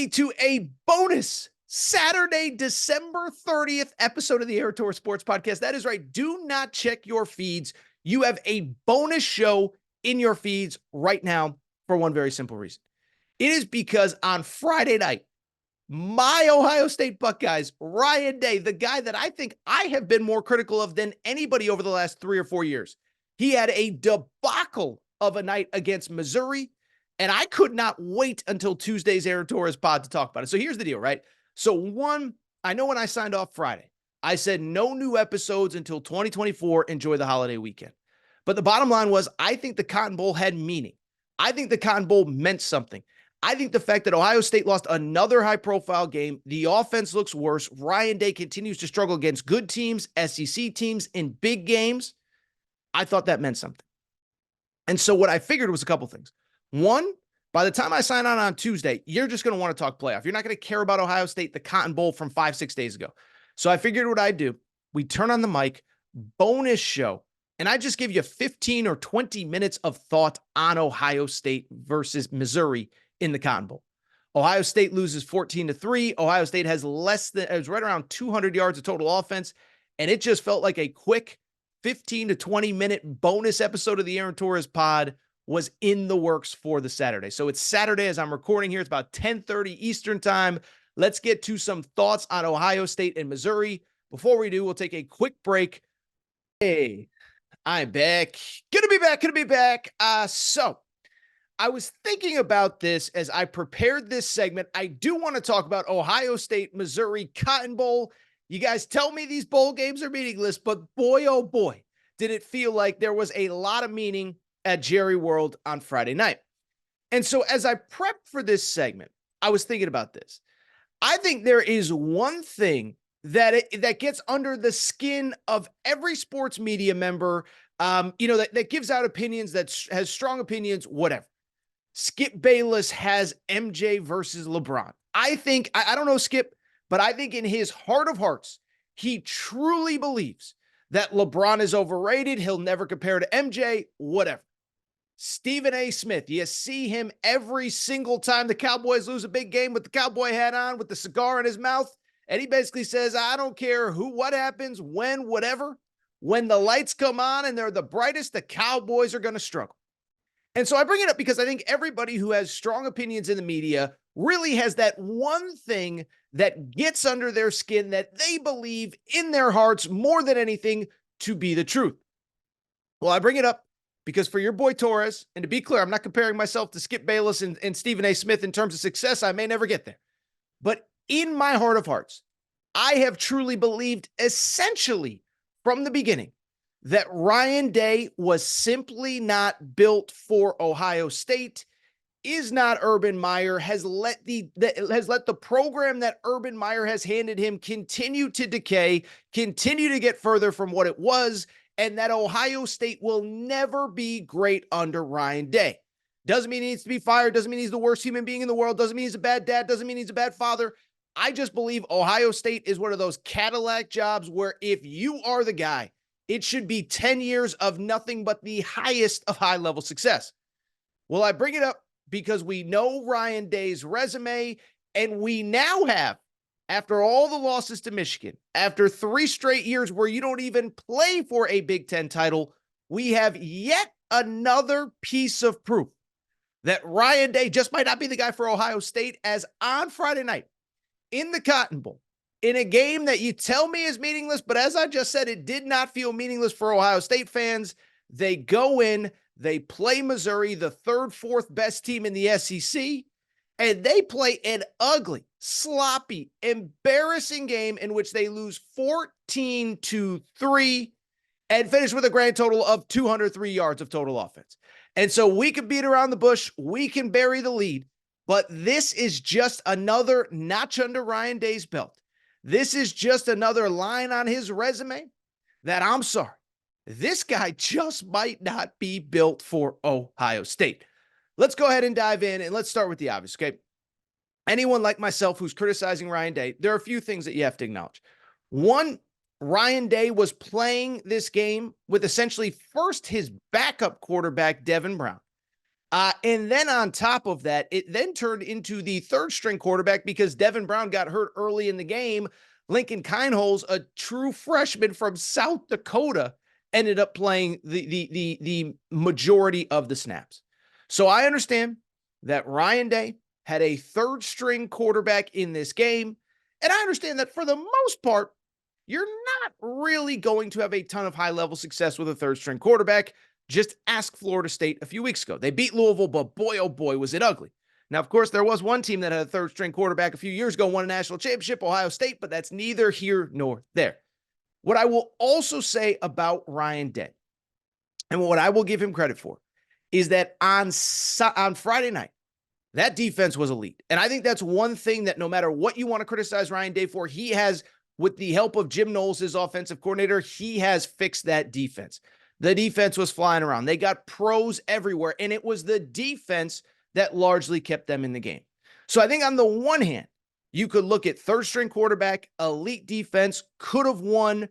everybody, to a bonus Saturday, December 30th episode of the Air Tour Sports Podcast. That is right. Do not check your feeds. You have a bonus show in your feeds right now for one very simple reason. It is because on Friday night, my Ohio State Buckeyes, Ryan Day, the guy that I think I have been more critical of than anybody over the last 3 or 4 years, he had a debacle of a night against Missouri. And I could not wait until Tuesday's Air Torres pod to talk about it. So here's the deal, right? So one, I know when I signed off Friday, I said no new episodes until 2024. Enjoy the holiday weekend. But the bottom line was, I think the Cotton Bowl had meaning. I think the Cotton Bowl meant something. I think the fact that Ohio State lost another high-profile game, the offense looks worse, Ryan Day continues to struggle against good teams, SEC teams in big games, I thought that meant something. And so what I figured was a couple things. One, by the time I sign on Tuesday, you're just going to want to talk playoff. You're not going to care about Ohio State, the Cotton Bowl from 5-6 days ago. So I figured what I'd do, we turn on the mic, bonus show, and I just give you 15 or 20 minutes of thought on Ohio State versus Missouri in the Cotton Bowl. Ohio State loses 14-3. Ohio State has it was right around 200 yards of total offense, and it just felt like a quick 15 to 20 minute bonus episode of the Aaron Torres pod was in the works for the Saturday. So it's Saturday as I'm recording here. It's about 10:30 Eastern time. Let's get to some thoughts on Ohio State and Missouri. Before we do, we'll take a quick break. Hey, I'm back. Gonna be back. So I was thinking about this as I prepared this segment. I do want to talk about Ohio State, Missouri, Cotton Bowl. You guys tell me these bowl games are meaningless, but boy, oh boy, did it feel like there was a lot of meaning at Jerry World on Friday night. And so as I prepped for this segment, I was thinking about this. I think there is one thing that gets under the skin of every sports media member, that gives out opinions, that has strong opinions, whatever. Skip Bayless has MJ versus LeBron. I think, I don't know Skip, but I think in his heart of hearts, he truly believes that LeBron is overrated. He'll never compare to MJ, whatever. Stephen A. Smith, you see him every single time the Cowboys lose a big game with the cowboy hat on, with the cigar in his mouth. And he basically says, I don't care what happens, when, whatever. When the lights come on and they're the brightest, the Cowboys are going to struggle. And so I bring it up because I think everybody who has strong opinions in the media really has that one thing that gets under their skin that they believe in their hearts more than anything to be the truth. Well, I bring it up because for your boy Torres, and to be clear, I'm not comparing myself to Skip Bayless and Stephen A. Smith in terms of success. I may never get there. But in my heart of hearts, I have truly believed essentially from the beginning that Ryan Day was simply not built for Ohio State, is not Urban Meyer, has let the program that Urban Meyer has handed him continue to decay, continue to get further from what it was, and that Ohio State will never be great under Ryan Day. Doesn't mean he needs to be fired, doesn't mean he's the worst human being in the world, doesn't mean he's a bad dad, doesn't mean he's a bad father. I just believe Ohio State is one of those Cadillac jobs where if you are the guy, it should be 10 years of nothing but the highest of high-level success. Well, I bring it up because we know Ryan Day's resume, and we now have, after all the losses to Michigan, after 3 straight years where you don't even play for a Big Ten title, we have yet another piece of proof that Ryan Day just might not be the guy for Ohio State, as on Friday night in the Cotton Bowl, in a game that you tell me is meaningless, but as I just said, it did not feel meaningless for Ohio State fans. They go in, they play Missouri, the 3rd, 4th best team in the SEC, and they play an ugly, sloppy, embarrassing game in which they lose 14-3 and finish with a grand total of 203 yards of total offense. And so we can beat around the bush, we can bury the lead, but this is just another notch under Ryan Day's belt. This is just another line on his resume that, I'm sorry, this guy just might not be built for Ohio State. Let's go ahead and dive in, and let's start with the obvious, okay? Anyone like myself who's criticizing Ryan Day, there are a few things that you have to acknowledge. One, Ryan Day was playing this game with essentially first his backup quarterback, Devin Brown. And then on top of that, it then turned into the third string quarterback because Devin Brown got hurt early in the game. Lincoln Kienholz, a true freshman from South Dakota, ended up playing the majority of the snaps. So I understand that Ryan Day had a third string quarterback in this game. And I understand that for the most part, you're not really going to have a ton of high level success with a third string quarterback. Just ask Florida State a few weeks ago. They beat Louisville, but boy, oh boy, was it ugly. Now, of course, there was one team that had a third string quarterback a few years ago, won a national championship, Ohio State, but that's neither here nor there. What I will also say about Ryan Day, and what I will give him credit for, is that on Friday night, that defense was elite. And I think that's one thing that no matter what you want to criticize Ryan Day for, he has, with the help of Jim Knowles, his offensive coordinator, he has fixed that defense. The defense was flying around. They got pros everywhere, and it was the defense that largely kept them in the game. So I think on the one hand, you could look at third string quarterback, elite defense, could have won,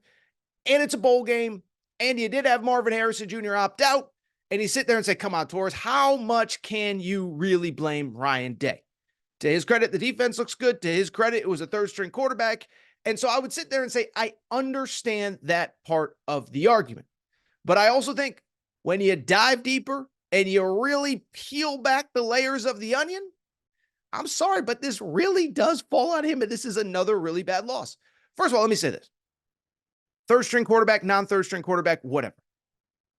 and it's a bowl game, and you did have Marvin Harrison Jr. opt out, and you sit there and say, come on, Torres, how much can you really blame Ryan Day? To his credit, the defense looks good. To his credit, it was a third string quarterback. And so I would sit there and say, I understand that part of the argument. But I also think when you dive deeper and you really peel back the layers of the onion, I'm sorry, but this really does fall on him, and this is another really bad loss. First of all, let me say this. Third string quarterback, non-third string quarterback, whatever.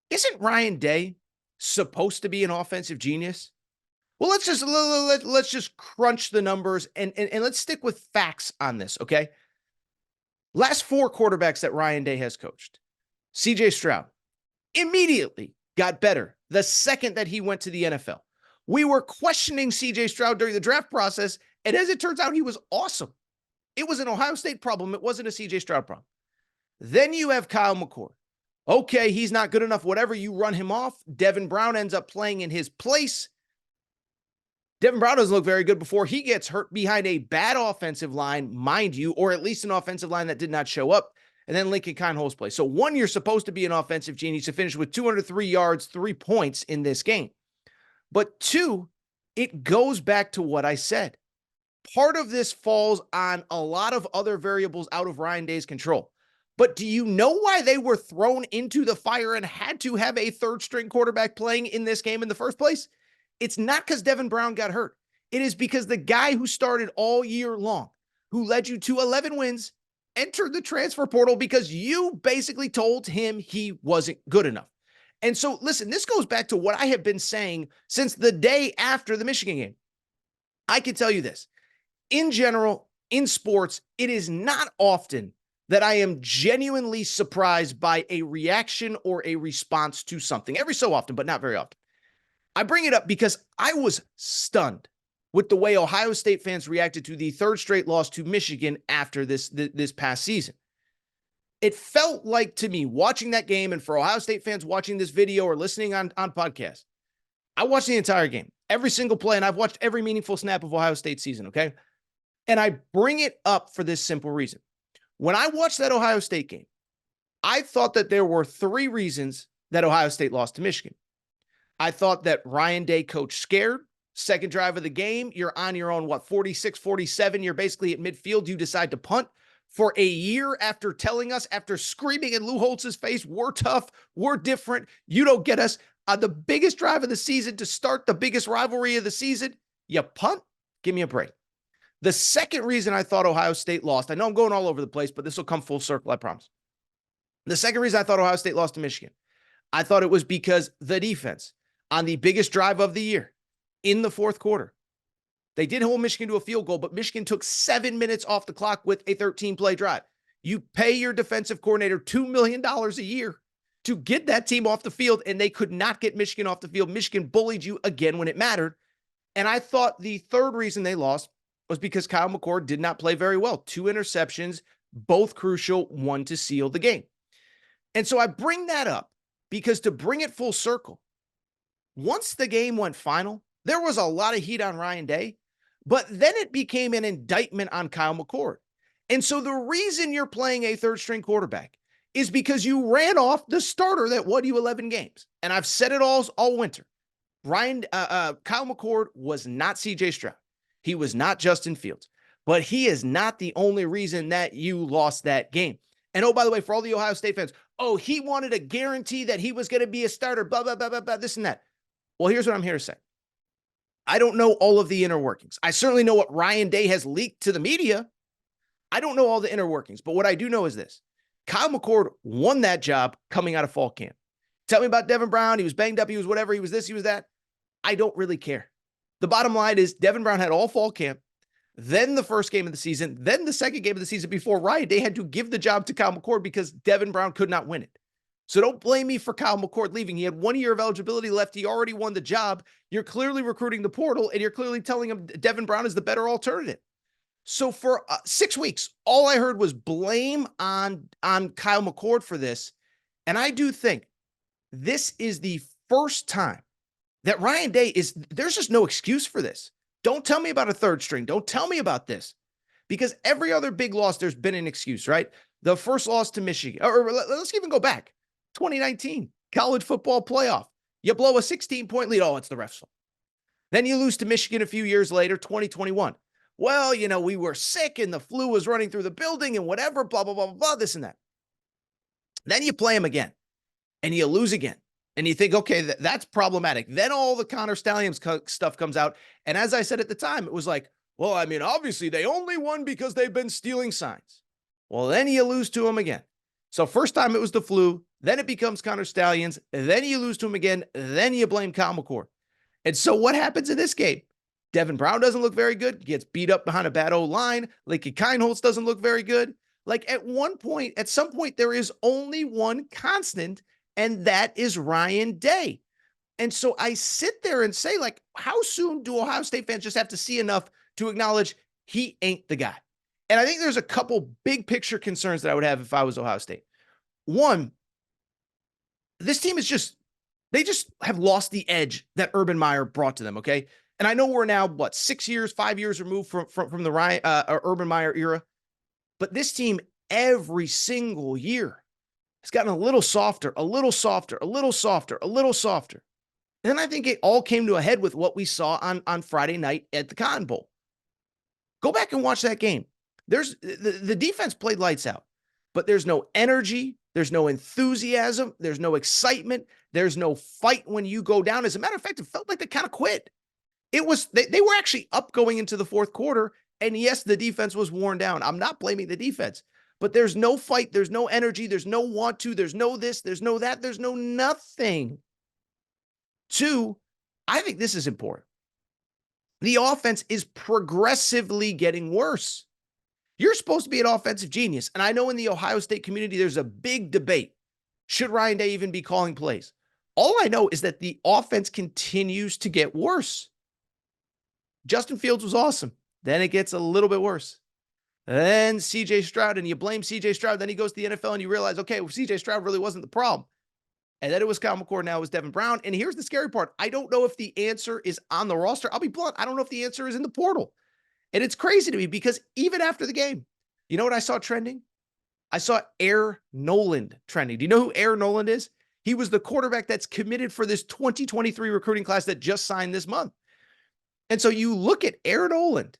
Isn't Ryan Day supposed to be an offensive genius? Well, let's just crunch the numbers and let's stick with facts on this, okay? Last four quarterbacks that Ryan Day has coached, CJ Stroud immediately got better the second that he went to the NFL. We were questioning CJ Stroud during the draft process, and as it turns out, he was awesome. It was an Ohio State problem. It wasn't a CJ Stroud problem. Then you have Kyle McCord. Okay, he's not good enough. Whatever, you run him off. Devin Brown ends up playing in his place. Devin Brown doesn't look very good before he gets hurt behind a bad offensive line, mind you, or at least an offensive line that did not show up. And then Lincoln Kienholz plays. So one, you're supposed to be an offensive genius to finish with 203 yards, 3 points in this game. But two, it goes back to what I said. Part of this falls on a lot of other variables out of Ryan Day's control. But do you know why they were thrown into the fire and had to have a third string quarterback playing in this game in the first place? It's not because Devin Brown got hurt. It is because the guy who started all year long, who led you to 11 wins, entered the transfer portal because you basically told him he wasn't good enough. And so, listen, this goes back to what I have been saying since the day after the Michigan game. I can tell you this. In general, in sports, it is not often that I am genuinely surprised by a reaction or a response to something. Every so often, but not very often. I bring it up because I was stunned with the way Ohio State fans reacted to the third straight loss to Michigan after this past season. It felt like to me watching that game, and for Ohio State fans watching this video or listening on podcast, I watched the entire game, every single play, and I've watched every meaningful snap of Ohio State season, okay? And I bring it up for this simple reason. When I watched that Ohio State game, I thought that there were 3 reasons that Ohio State lost to Michigan. I thought that Ryan Day coached scared. Second drive of the game, you're on your own, 46, 47. You're basically at midfield. You decide to punt for a year after telling us, after screaming in Lou Holtz's face, we're tough, we're different. You don't get us on the biggest drive of the season to start the biggest rivalry of the season. You punt? Give me a break. The second reason I thought Ohio State lost, I know I'm going all over the place, but this will come full circle, I promise. The second reason I thought Ohio State lost to Michigan, I thought it was because the defense on the biggest drive of the year in the fourth quarter, they did hold Michigan to a field goal, but Michigan took 7 minutes off the clock with a 13-play drive. You pay your defensive coordinator $2 million a year to get that team off the field, and they could not get Michigan off the field. Michigan bullied you again when it mattered. And I thought the third reason they lost was because Kyle McCord did not play very well. 2 interceptions, both crucial, one to seal the game. And so I bring that up because to bring it full circle, once the game went final, there was a lot of heat on Ryan Day, but then it became an indictment on Kyle McCord. And so the reason you're playing a third string quarterback is because you ran off the starter that won you 11 games. And I've said it all winter. Kyle McCord was not CJ Stroud. He was not Justin Fields, but he is not the only reason that you lost that game. And oh, by the way, for all the Ohio State fans, oh, he wanted a guarantee that he was going to be a starter, blah, blah, blah, blah, blah, this and that. Well, here's what I'm here to say. I don't know all of the inner workings. I certainly know what Ryan Day has leaked to the media. I don't know all the inner workings, but what I do know is this. Kyle McCord won that job coming out of fall camp. Tell me about Devin Brown. He was banged up. He was whatever. He was this. He was that. I don't really care. The bottom line is Devin Brown had all fall camp, then the first game of the season, then the second game of the season before Ryan Day had to give the job to Kyle McCord because Devin Brown could not win it. So don't blame me for Kyle McCord leaving. He had 1 year of eligibility left. He already won the job. You're clearly recruiting the portal, and you're clearly telling him Devin Brown is the better alternative. So for 6 weeks, all I heard was blame on Kyle McCord for this. And I do think this is the first time that Ryan Day there's just no excuse for this. Don't tell me about a third string. Don't tell me about this. Because every other big loss, there's been an excuse, right? The first loss to Michigan, or let's even go back. 2019, college football playoff. You blow a 16-point lead. Oh, it's the refs' fault. Then you lose to Michigan a few years later, 2021. Well, we were sick and the flu was running through the building and whatever, blah, blah, blah, blah, this and that. Then you play them again and you lose again. And you think, okay, that's problematic. Then all the Connor Stallions stuff comes out. And as I said at the time, it was like, well, I mean, obviously they only won because they've been stealing signs. Well, then you lose to them again. So first time it was the flu, then it becomes Connor Stallions, then you lose to him again, then you blame Kyle McCord. And so what happens in this game? Devin Brown doesn't look very good, gets beat up behind a bad O-line. Lakey Kineholtz doesn't look very good. Like at some point, there is only one constant, and that is Ryan Day. And so I sit there and say, like, how soon do Ohio State fans just have to see enough to acknowledge he ain't the guy? And I think there's a couple big picture concerns that I would have if I was Ohio State. One, this team is they just have lost the edge that Urban Meyer brought to them, okay? And I know we're now, 5 years removed from the Urban Meyer era, but this team every single year has gotten a little softer, a little softer, a little softer, a little softer. And then I think it all came to a head with what we saw on Friday night at the Cotton Bowl. Go back and watch that game. The defense played lights out, but there's no energy, there's no enthusiasm, there's no excitement, there's no fight when you go down. As a matter of fact, it felt like they kind of quit. It was they were actually up going into the fourth quarter, and yes, the defense was worn down. I'm not blaming the defense, but there's no fight, there's no energy, there's no want to, there's no this, there's no that, there's no nothing. Two, I think this is important. The offense is progressively getting worse. You're supposed to be an offensive genius. And I know in the Ohio State community, there's a big debate. Should Ryan Day even be calling plays? All I know is that the offense continues to get worse. Justin Fields was awesome. Then it gets a little bit worse. Then CJ Stroud, and you blame CJ Stroud. Then he goes to the NFL and you realize, okay, well, CJ Stroud really wasn't the problem. And then it was Kyle McCord. Now it was Devin Brown. And here's the scary part. I don't know if the answer is on the roster. I'll be blunt. I don't know if the answer is in the portal. And it's crazy to me because even after the game, you know what I saw trending? I saw Air Noland trending. Do you know who Air Noland is? He was the quarterback that's committed for this 2023 recruiting class that just signed this month. And so you look at Air Noland,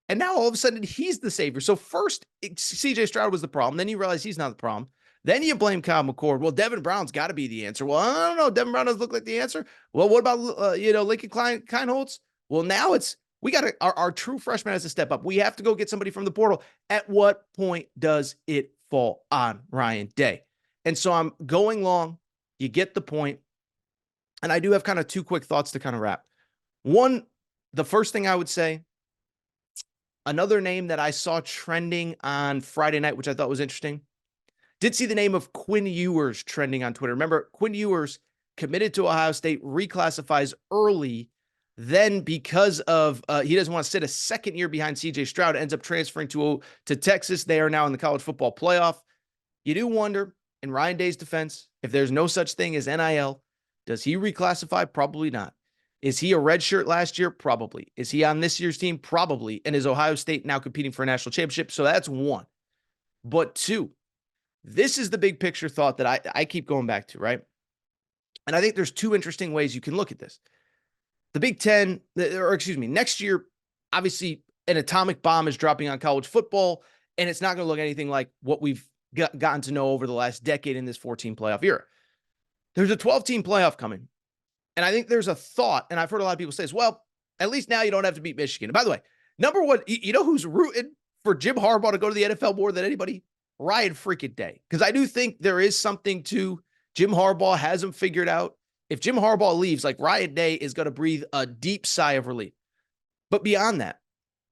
and now all of a sudden he's the savior. So first, CJ Stroud was the problem. Then you realize he's not the problem. Then you blame Kyle McCord. Well, Devin Brown's got to be the answer. Well, I don't know. Devin Brown doesn't look like the answer. Well, what about, Lincoln Kineholtz? Well, now we got our true freshman has to step up. We have to go get somebody from the portal. At what point does it fall on Ryan Day? And so I'm going long. You get the point. And I do have kind of two quick thoughts to kind of wrap. One, the first thing I would say, another name that I saw trending on Friday night, which I thought was interesting, did see the name of Quinn Ewers trending on Twitter. Remember, Quinn Ewers committed to Ohio State, reclassifies early. Then because of he doesn't want to sit a second year behind CJ Stroud, ends up transferring to Texas. They are now in the college football playoff. You do wonder, in Ryan Day's defense, if there's no such thing as NIL, does he reclassify? Probably not. Is he a redshirt last year? Probably. Is he on this year's team? Probably. And is Ohio State now competing for a national championship? So that's one. But two, this is the big picture thought that I keep going back to, right? And I think there's two interesting ways you can look at this. the Big Ten, or excuse me, next year, obviously an atomic bomb is dropping on college football, and it's not going to look anything like what we've gotten to know over the last decade in this 14 playoff era. There's a 12-team playoff coming. And I think there's a thought, and I've heard a lot of people say this, well, at least now you don't have to beat Michigan. And by the way, number one, you know who's rooting for Jim Harbaugh to go to the NFL more than anybody? Ryan freaking Day. Because I do think there is something to Jim Harbaugh has him figured out. If Jim Harbaugh leaves, like Ryan Day is going to breathe a deep sigh of relief. But beyond that,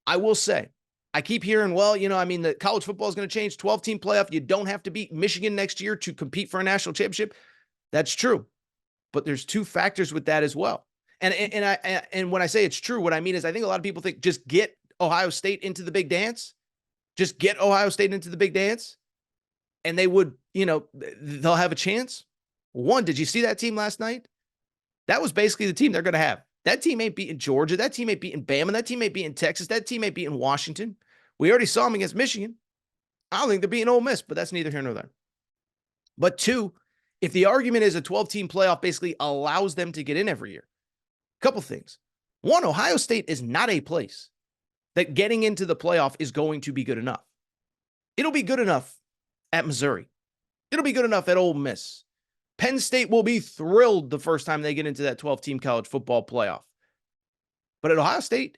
I will say, I keep hearing, well, you know, I mean, the college football is going to change, 12-team playoff. You don't have to beat Michigan next year to compete for a national championship. That's true. But there's two factors with that as well. And when I say it's true, what I mean is I think a lot of people think just get Ohio State into the big dance. Just get Ohio State into the big dance. And they would, you know, they'll have a chance. One, did you see that team last night? That was basically the team they're going to have. That team ain't beating Georgia. That team ain't beating Bama. That team ain't beating Texas. That team ain't beating Washington. We already saw them against Michigan. I don't think they're beating Ole Miss, but that's neither here nor there. But two, if the argument is a 12-team playoff basically allows them to get in every year, a couple things. One, Ohio State is not a place that getting into the playoff is going to be good enough. It'll be good enough at Missouri. It'll be good enough at Ole Miss. Penn State will be thrilled the first time they get into that 12-team college football playoff. But at Ohio State,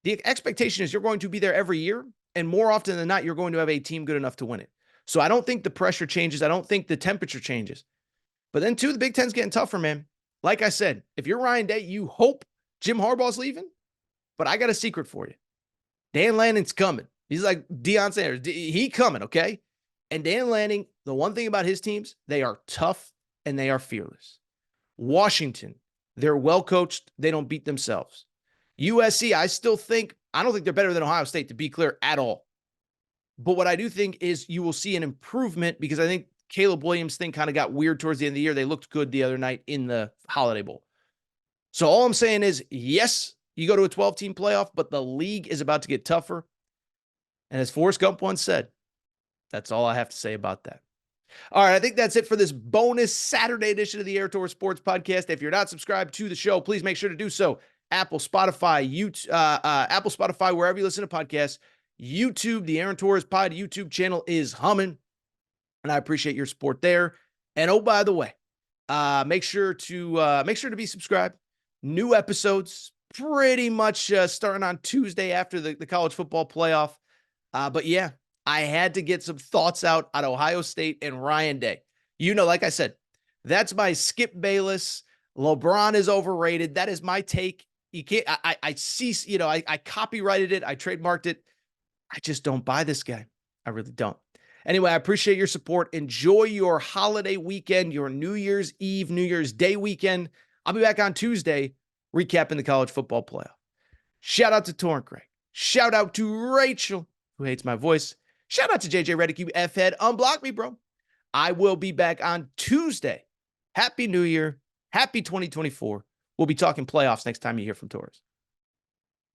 the expectation is you're going to be there every year, and more often than not, you're going to have a team good enough to win it. So I don't think the pressure changes. I don't think the temperature changes. But then, too, the Big Ten's getting tougher, man. Like I said, if you're Ryan Day, you hope Jim Harbaugh's leaving. But I got a secret for you. Dan Lanning's coming. He's like Deion Sanders. He coming, okay? And Dan Lanning, the one thing about his teams, they are tough and they are fearless. Washington, they're well-coached. They don't beat themselves. USC, I don't think they're better than Ohio State, to be clear, at all. But what I do think is you will see an improvement because I think Caleb Williams' thing kind of got weird towards the end of the year. They looked good the other night in the Holiday Bowl. So all I'm saying is, yes, you go to a 12-team playoff, but the league is about to get tougher. And as Forrest Gump once said, that's all I have to say about that. All right, I think that's it for this bonus Saturday edition of the Air Tour Sports Podcast. If you're not subscribed to the show, please make sure to do so. Apple, Spotify, wherever you listen to podcasts. YouTube, the Aaron Torres Pod YouTube channel is humming, and I appreciate your support there. And oh, by the way, make sure to be subscribed. New episodes pretty much starting on Tuesday after the college football playoff. But yeah, I had to get some thoughts out on Ohio State and Ryan Day. You know, like I said, that's my Skip Bayless. LeBron is overrated. That is my take. You can't. I see. You know, I copyrighted it. I trademarked it. I just don't buy this guy. I really don't. Anyway, I appreciate your support. Enjoy your holiday weekend, your New Year's Eve, New Year's Day weekend. I'll be back on Tuesday recapping the college football playoff. Shout out to Torrent Craig. Shout out to Rachel, who hates my voice. Shout out to JJ Redick, you F-head. Unblock me, bro. I will be back on Tuesday. Happy New Year. Happy 2024. We'll be talking playoffs next time you hear from Torres.